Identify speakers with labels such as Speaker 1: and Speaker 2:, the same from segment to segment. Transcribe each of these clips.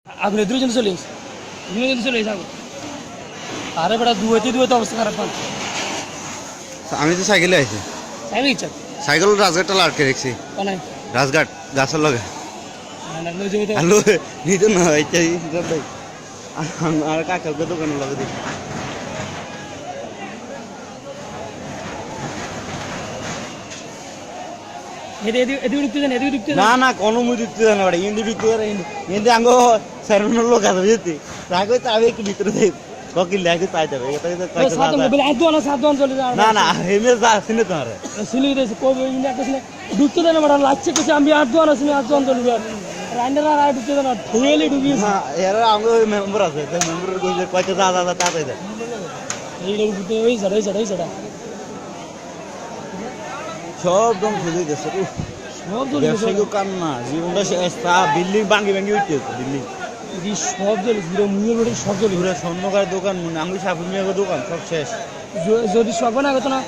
Speaker 1: আগুনে দুজন চলে এসে দুজন চলে এসে আগুন আরে বেটা দুয়েতে অবস্থা খারাপ পান
Speaker 2: আমি তো সাইকেলে আইছি
Speaker 1: সাইকেল ইচ্ছা
Speaker 2: সাইকেল রাজঘাটটা আটকে রেখছি
Speaker 1: কোনায়
Speaker 2: রাজঘাট গাছের লগে
Speaker 1: না লই যাবে তো
Speaker 2: হ্যালো নিজে না এইটাই ভাই আর কাকাকে দোকানের লগে দেখি
Speaker 1: এদিকে ঢুকতে জানে
Speaker 2: না না কোনো মুই দিতে জানে বাড়ি ইন্দি দিতে পারে ইন্দি আঙ্গো সারুনের লোক আছে বুঝতে রাগ হইতে আমি একটু ভিতরে যাই ককিল লাগে তাই যাবে এটা তো কয়টা
Speaker 1: সাত দোকান চলে যায়
Speaker 2: না না হেমে যা শুনে তোমারে
Speaker 1: সিলি রে কই ইন্ডিয়া কইছে ঢুকতে জানে বড় লাগছে কইছে আমি আট দোকান আছে আট দোকান চলে যায় রাইন্ডার আর ঢুকতে জানে ঠেলি ঢুকি
Speaker 2: হ্যাঁ এর আঙ্গো মেম্বার আছে সেই মেম্বারের কইছে কয়টা যা তাই যায়
Speaker 1: এই লোক ঢুকতে ওই জড়া
Speaker 2: সব দম খুঁজে গেছে
Speaker 1: সব চলে
Speaker 2: ব্যবসায়িক কান্না জীবনটা শেষ তা বিল্ডিং ভাঙি উঠতেছে বিল্ডিং
Speaker 1: সব চলে পুরো মুয়ের রোডে সব চলে
Speaker 2: পুরো স্বর্ণকার দোকান মনে আঙ্গুলি সাফুর মেয়ের দোকান সব শেষ
Speaker 1: যদি সব না গেতো না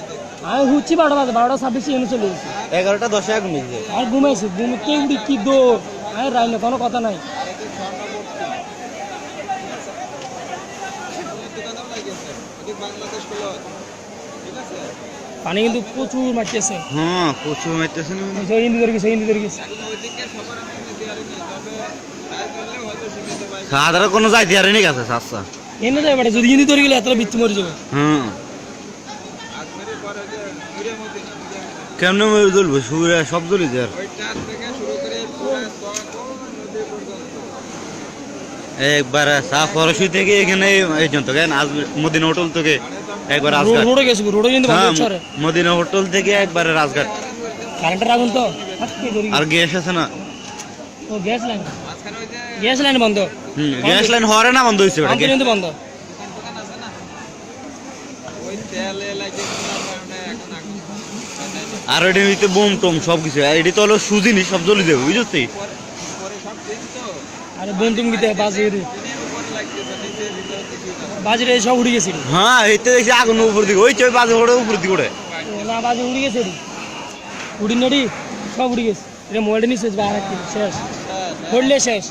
Speaker 1: আমি হুচ্ছি 12:26 এনে চলে গেছি
Speaker 2: 11:10 আগুন নিয়েছে
Speaker 1: আর ঘুমাইছি ঘুমতে উঠি কি দৌড় আমি রাইলে কোনো কথা নাই পানি কিন্তু প্রচুর মারতেছে
Speaker 2: হ্যাঁ প্রচুর মারতেছে না
Speaker 1: হিন্দি ধরে গেছে
Speaker 2: সাধারণ কোনো যাইতে আর নি গেছে আচ্ছা
Speaker 1: এনে যাবে বেটা যদি হিন্দি ধরে গেলে এতটা বিচ্ছু মরে যাবে
Speaker 2: হুম কেমনে মরে জ্বলবো সুরে সব জ্বলি যার একবার সাফরসি থেকে এখানে এই জন্য কেন আজ মদিনা হোটেল থেকে একবার রাজঘাট
Speaker 1: রোডে গেছি রোডে কিন্তু বন্ধ হচ্ছে
Speaker 2: মদিনা হোটেল থেকে একবার রাজঘাট
Speaker 1: কারেন্টের আগুন তো
Speaker 2: আর গ্যাস আছে না
Speaker 1: ও গ্যাস লাইন বন্ধ
Speaker 2: গ্যাস লাইন হরে না বন্ধ হয়েছে
Speaker 1: কিন্তু বন্ধ
Speaker 2: আর এটি হইতে বোম টোম সব কিছু এটি তো হলো সুজিনি সব জ্বলি দেবে বুঝতে
Speaker 1: আরে বোম তুমি দিতে বাজরে সব উড়ে গেছিল
Speaker 2: হ্যাঁ এইতে দেখছি আগুন উপর দিকে ওই চই বাজে ওড়ে উপর দিকে ওড়ে
Speaker 1: না বাজে উড়ে গেছে উড়ি নড়ি সব উড়ে গেছে এটা মোবাইলটা নিয়ে শেষ শেষ পড়লে শেষ